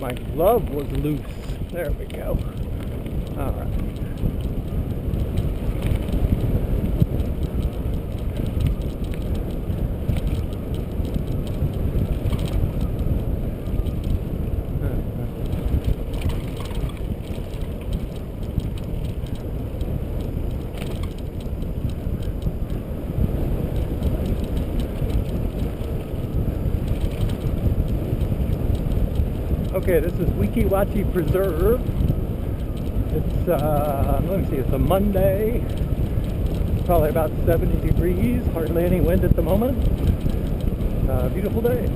my glove was loose. There we go. All right. Okay, this is Weeki Wachee Preserve. It's, let me see, it's a Monday. It's probably about 70 degrees, hardly any wind at the moment. Beautiful day.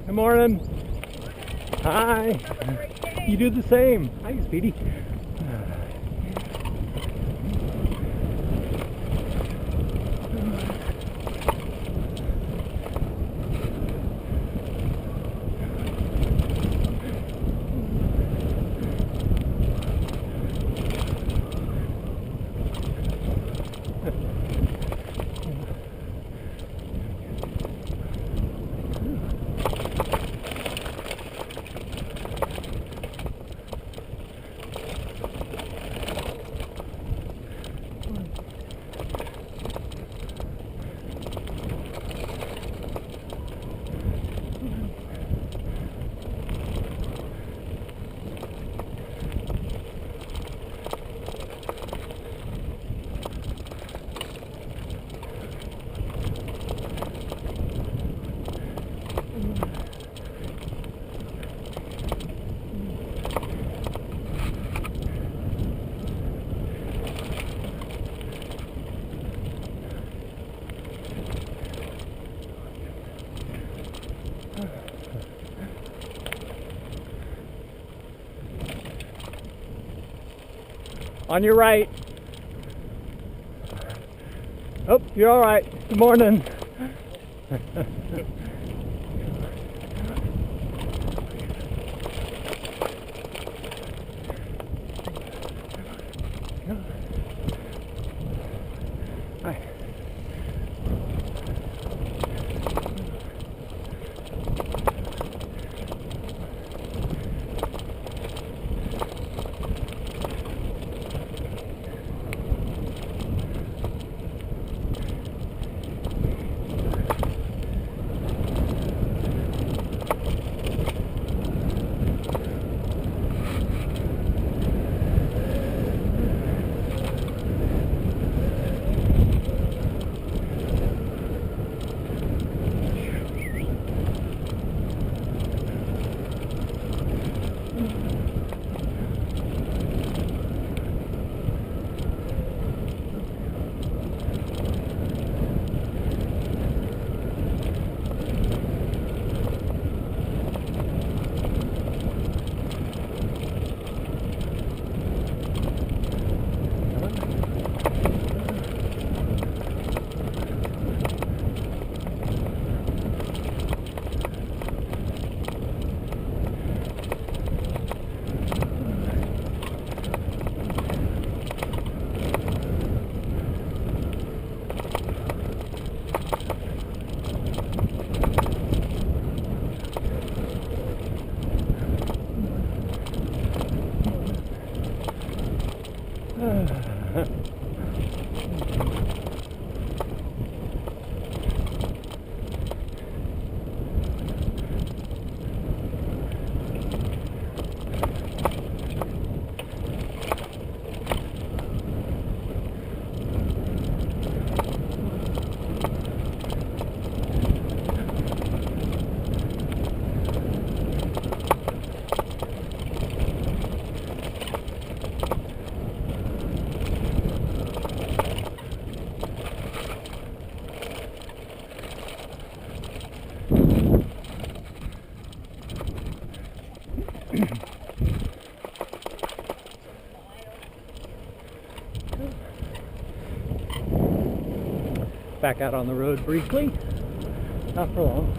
Good morning. Hi. You do the same. Hi, Speedy. On your right. Oh, you're all right. Good morning. Hi. Back out on the road briefly, not for long.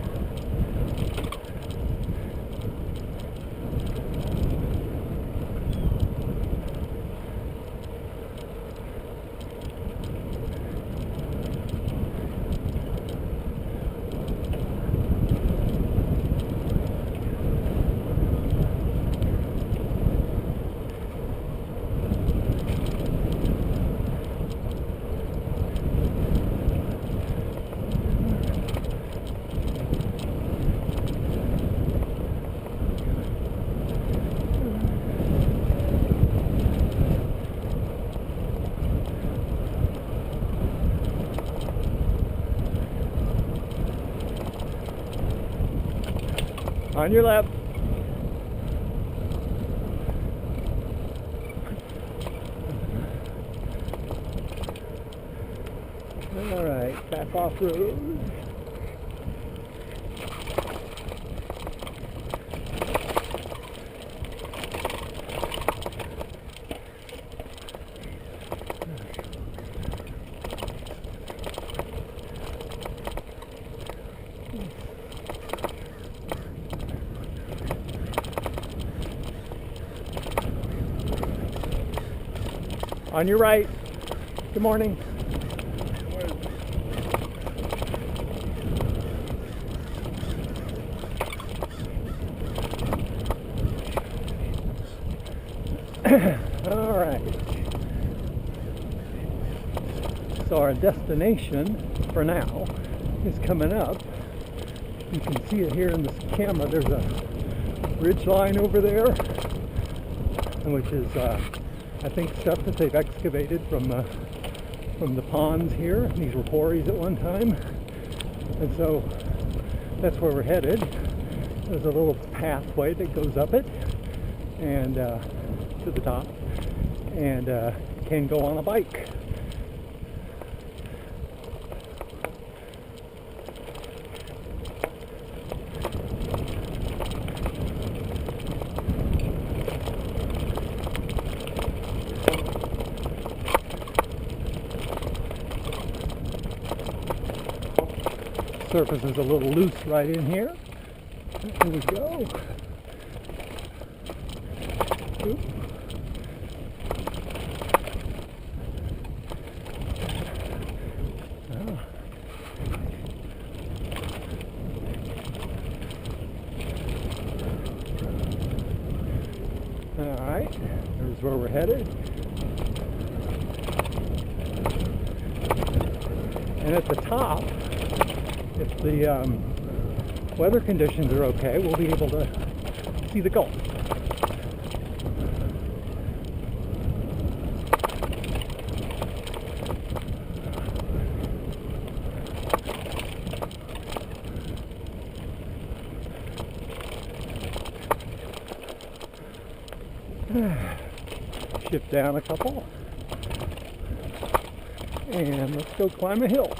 On your left. All right, back off road. On your right. Good morning. All right. So our destination for now is coming up. You can see it here in this camera. There's a ridge line over there, which is I think stuff that they've excavated from the ponds here. These were quarries at one time, and so that's where we're headed. There's a little pathway that goes up it and to the top, and can go on a bike. Surface is a little loose right in here. Here we go. Oop. Oh. All right, there's where we're headed. And at the top, if the weather conditions are okay, we'll be able to see the Gulf. Shift down a couple, and let's go climb a hill.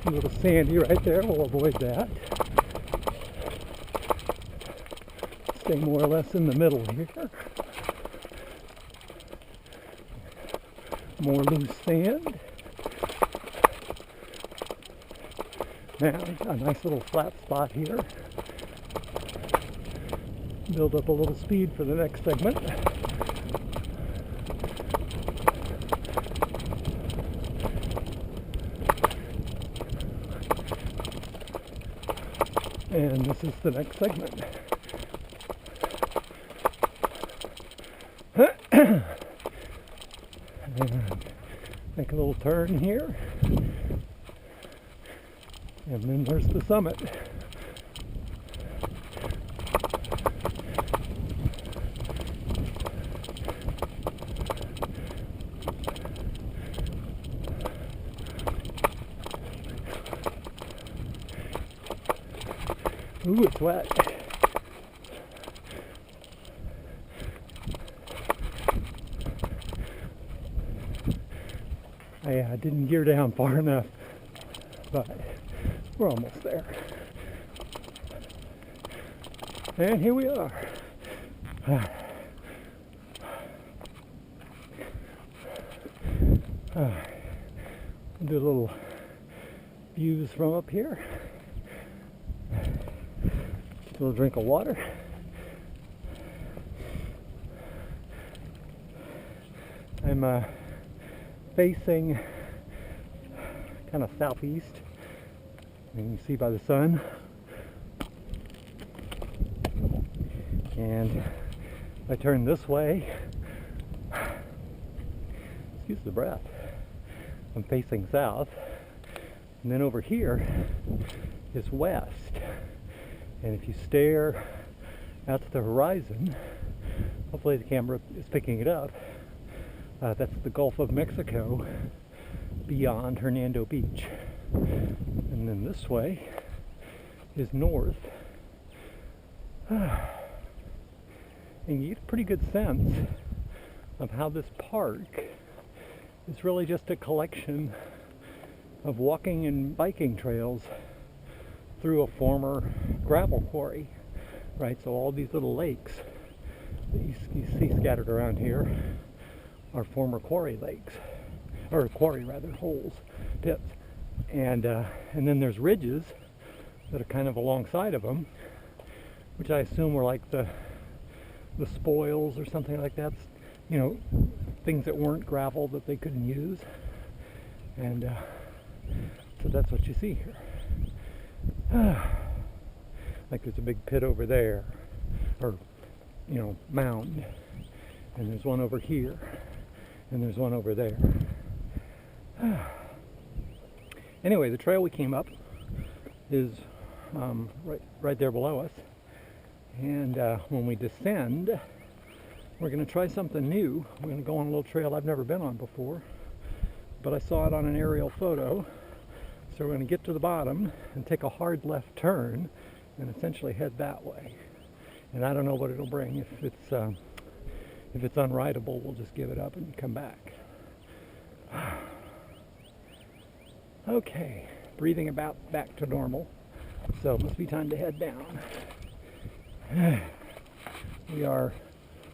A little sandy right there, we'll avoid that. Stay more or less in the middle here. More loose sand. Now, a nice little flat spot here. Build up a little speed for the next segment. And this is the next segment. And make a little turn here. And then there's the summit. Ooh, it's wet. I didn't gear down far enough, but we're almost there. And here we are. Do a little views from up here. A little drink of water. I'm facing kind of southeast, and you can see by the sun. And if I turn this way, excuse the breath, I'm facing south, and then over here is west. And if you stare out to the horizon, hopefully the camera is picking it up, that's the Gulf of Mexico beyond Hernando Beach. And then this way is north. And you get a pretty good sense of how this park is really just a collection of walking and biking trails through a former gravel quarry, right? So all these little lakes that you see scattered around here are former quarry lakes, or quarry rather, holes, pits. And then there's ridges that are kind of alongside of them, which I assume were like the spoils or something like that, you know, things that weren't gravel that they couldn't use. And so that's what you see here. Like there's a big pit over there, or, you know, mound, and there's one over here, and there's one over there. Anyway, the trail we came up is right there below us. And when we descend, we're going to try something new. We're going to go on a little trail I've never been on before, but I saw it on an aerial photo. So we're going to get to the bottom and take a hard left turn and essentially head that way. And I don't know what it'll bring. If it's unrideable, we'll just give it up and come back. Okay, breathing about back to normal. So it must be time to head down. We are,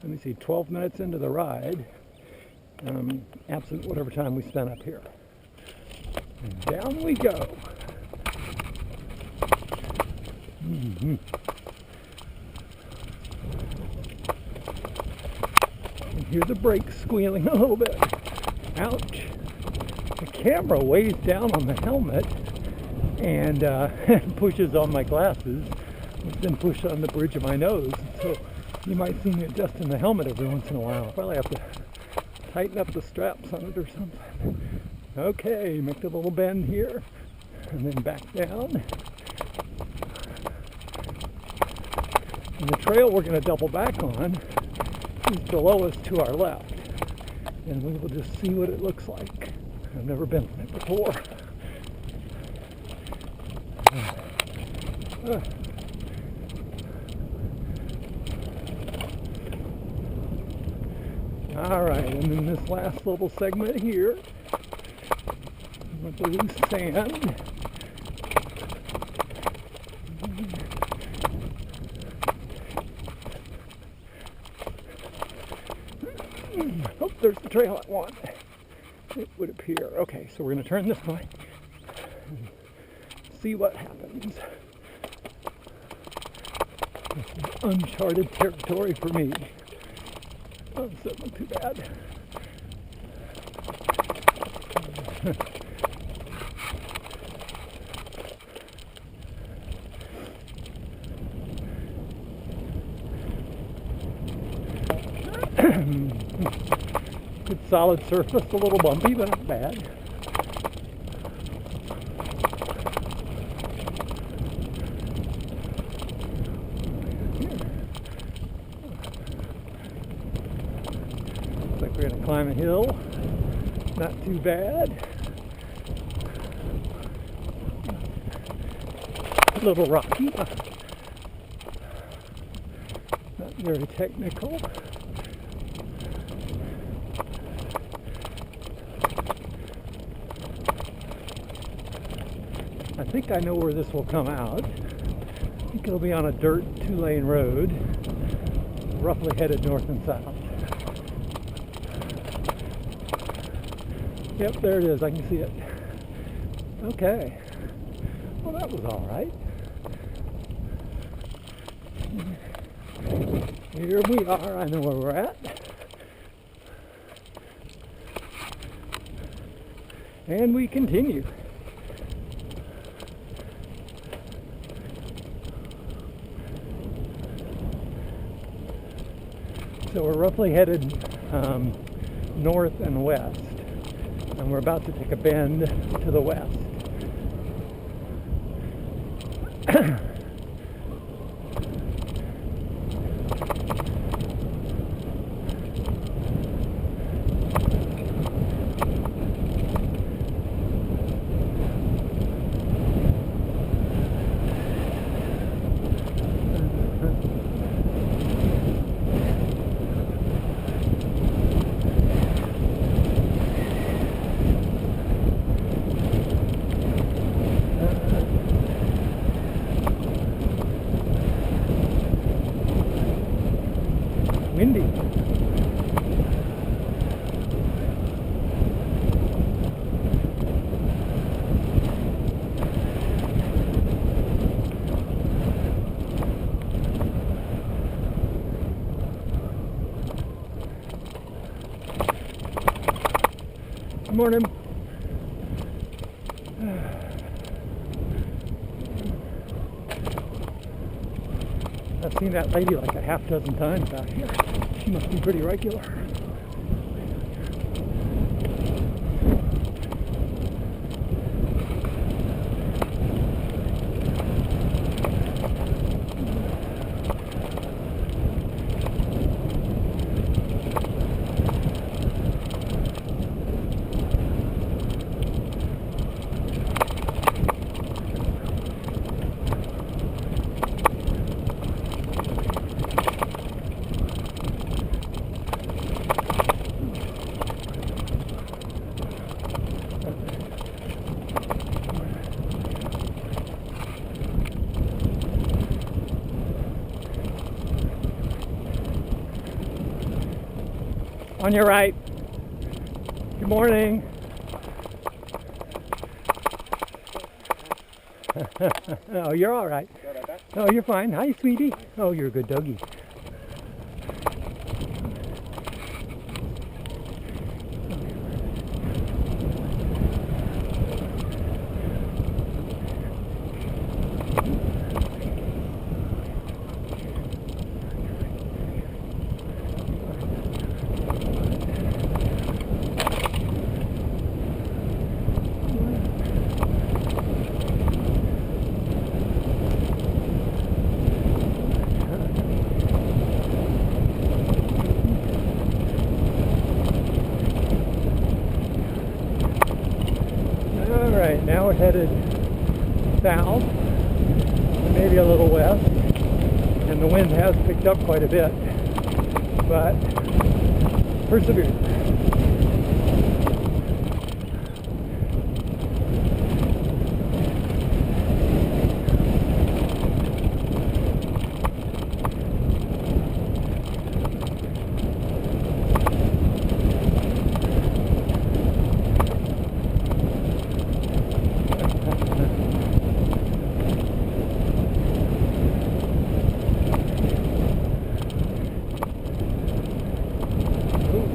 let me see, 12 minutes into the ride, absent whatever time we spent up here. And down we go. Mm-hmm. And hear the brakes squealing a little bit. Ouch. The camera weighs down on the helmet and pushes on my glasses, which then push on the bridge of my nose. So you might see me adjusting the helmet every once in a while. Probably have to tighten up the straps on it or something. Okay, make a little bend here, and then back down. And the trail we're going to double back on is below us to our left. And we will just see what it looks like. I've never been on it before. All right, and then this last little segment here with the loose sand. Oh, there's the trail I want. It would appear. Okay, so we're going to turn this way and see what happens. This is uncharted territory for me. Oh, this doesn't look too bad. Good solid surface, a little bumpy, but not bad. Looks like we're going to climb a hill. Not too bad. A little rocky. Not very technical. think I know where this will come out. I think it'll be on a dirt 2-lane road, roughly headed north and south. Yep, there it is. I can see it. Okay. Well, that was all right. Here we are. I know where we're at. And we continue. So we're roughly headed north and west, and we're about to take a bend to the west. Windy. Good morning. I've seen that lady like a half dozen times out here. She must be pretty regular. On your right. Good morning. Oh, you're all right. Oh, you're fine. Hi, sweetie. Oh, you're a good doggy. Alright, now we're headed south, maybe a little west, and the wind has picked up quite a bit, but perseverance.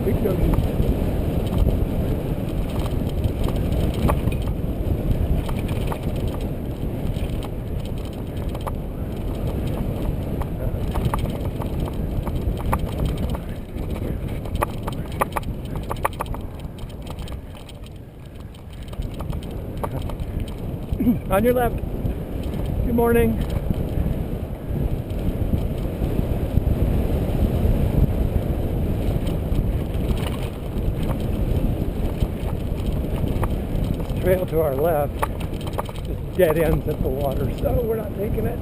Big doggy. On your left. Good morning. This trail to our left just dead ends at the water, so we're not taking it.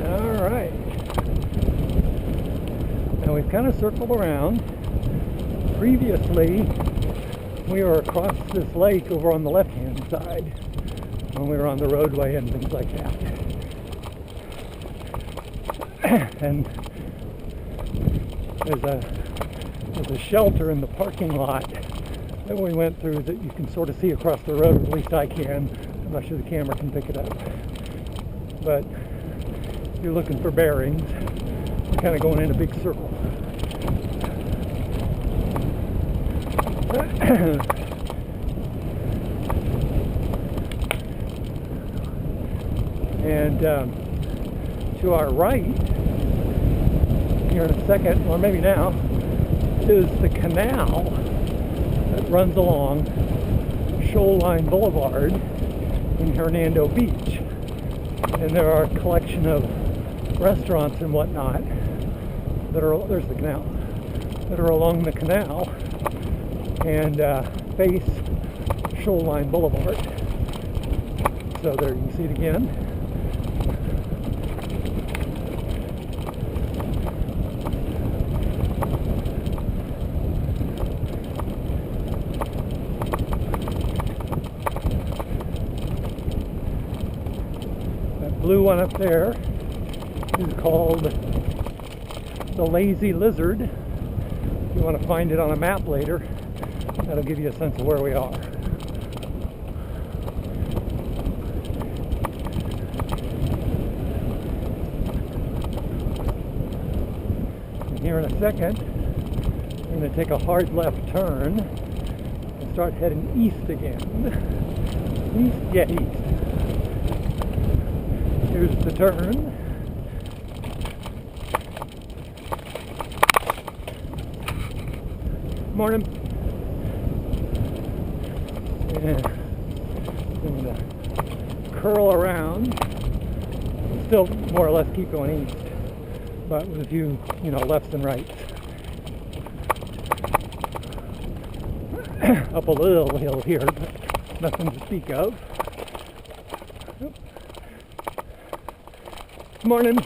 All right. Now we've kind of circled around. Previously, we were across this lake over on the left-hand side when we were on the roadway and things like that. And there's a shelter in the parking lot that we went through that you can sort of see across the road, at least I can. I'm not sure the camera can pick it up. But if you're looking for bearings, we're kind of going in a big circle. And to our right, here in a second, or maybe now, is the canal that runs along Shoreline Boulevard in Hernando Beach. And there are a collection of restaurants and whatnot that are, there's the canal, that are along the canal and face Shoreline Boulevard. So there you can see it again. That blue one up there is called the Lazy Lizard. If you want to find it on a map later, that'll give you a sense of where we are. And here in a second, we're going to take a hard left turn and start heading east again. East? Yeah, east. Here's the turn. Morning. And I'm going to curl around, still more or less keep going east, but with a few, lefts and rights. Up a little hill here, but nothing to speak of. Morning.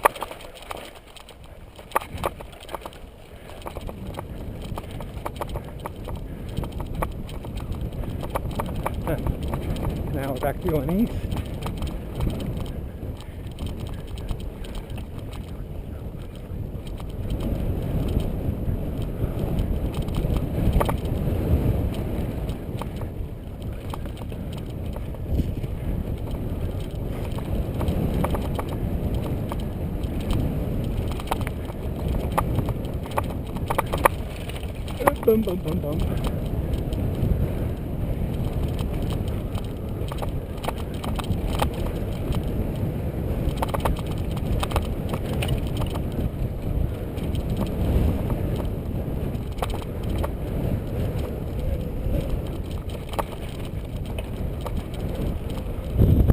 Now we're back to going east. Bum, bum, bum, bum.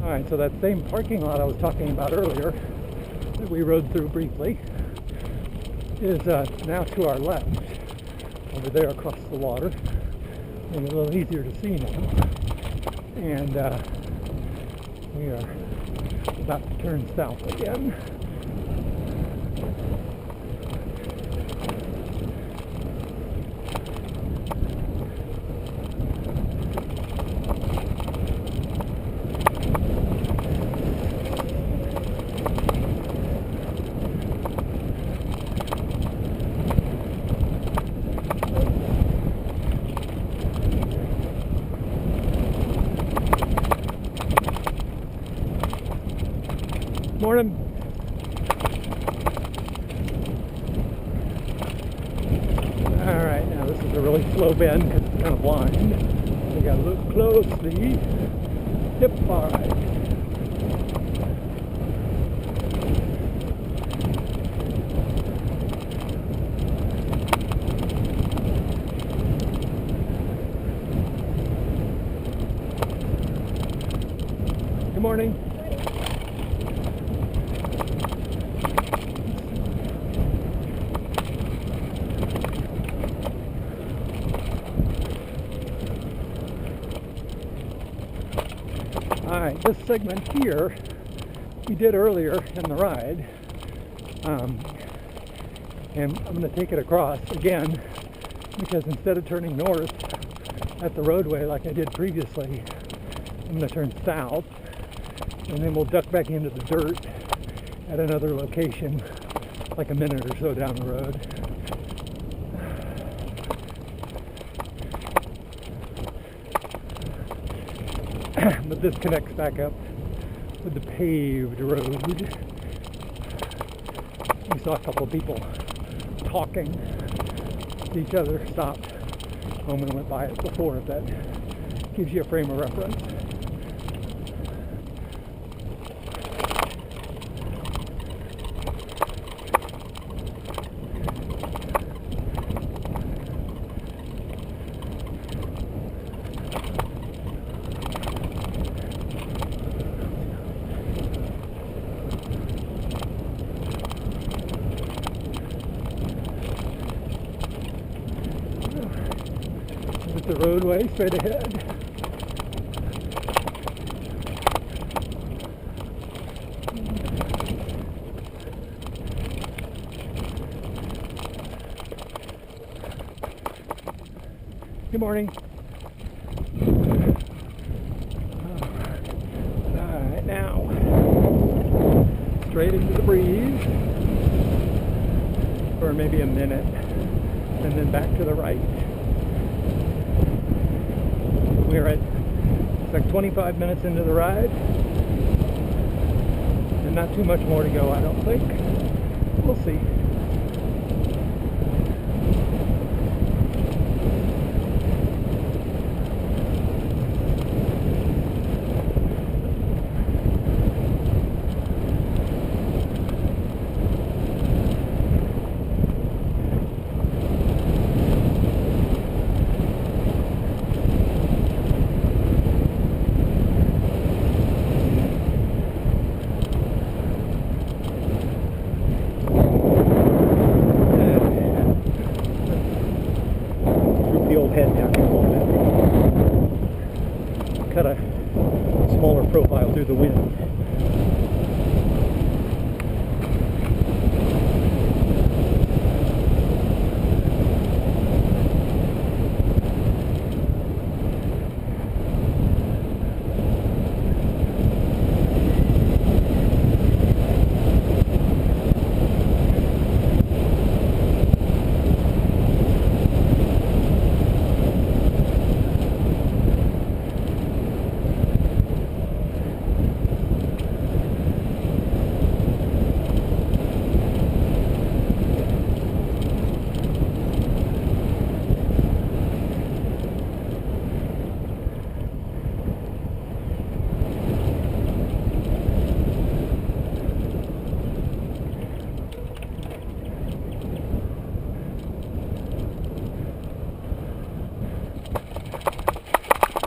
Alright, so that same parking lot I was talking about earlier that we rode through briefly is now to our left. Over there across the water, and a little easier to see now. And we are about to turn south again. Morning. Alright, now this is a really slow bend because it's kind of blind. We gotta look closely. Yep, alright. Good morning. Alright, this segment here we did earlier in the ride, and I'm going to take it across again because instead of turning north at the roadway like I did previously, I'm going to turn south, and then we'll duck back into the dirt at another location like a minute or so down the road. But this connects back up with the paved road. We saw a couple of people talking to each other, stopped. A woman went by it before, if that gives you a frame of reference. The roadway straight ahead. Good morning. Alright, now straight into the breeze for maybe a minute and then back to the right. We're at like 25 minutes into the ride, and not too much more to go, I don't think. We'll see. Head down here a little bit. Cut a smaller profile through the wind.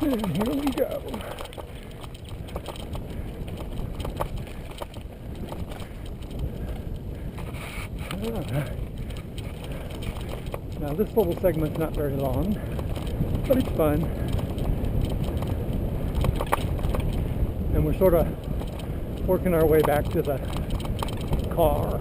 And here we go. Now this little segment's not very long, but it's fun. And we're sort of working our way back to the car.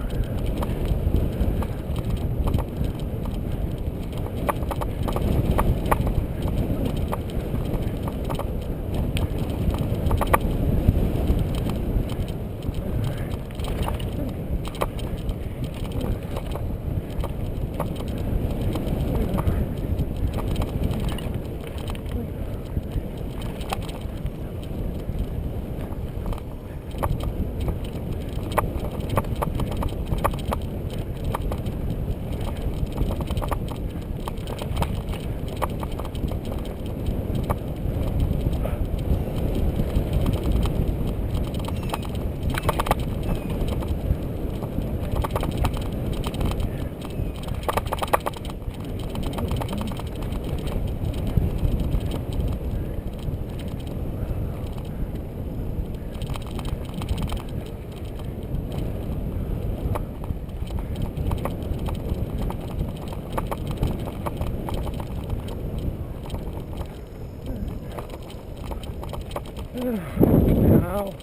Now,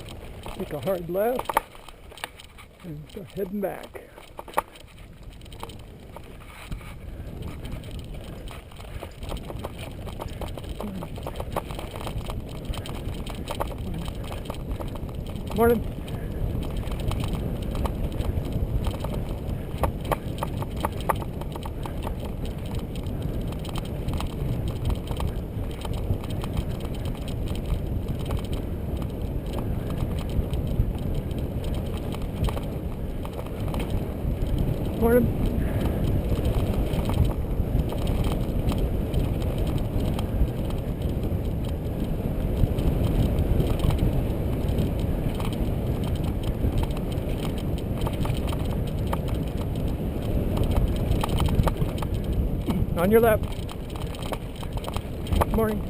take a hard left and start heading back. Morning. Morning. On your left. Morning.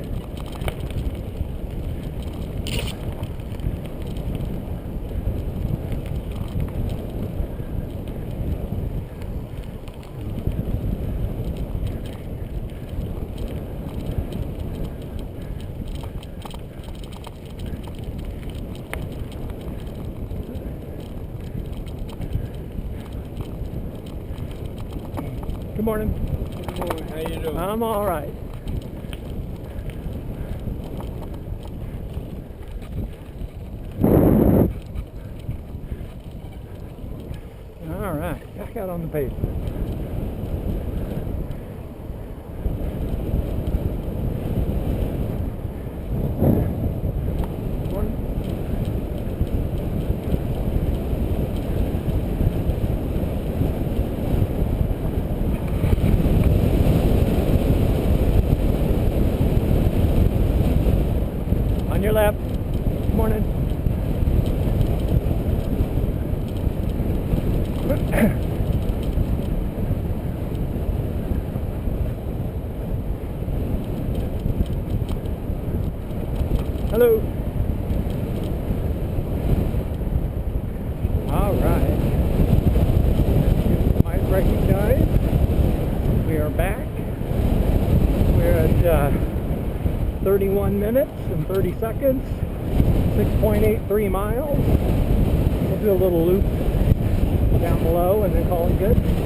Good morning. Good morning. How you doing? I'm all right. All right, back out on the pavement. Morning. On your left. Morning. Hello. All right. You might recognize we are back. We're at 31 minutes and 30 seconds, 6.83 miles. We'll do a little loop down below and then call it good.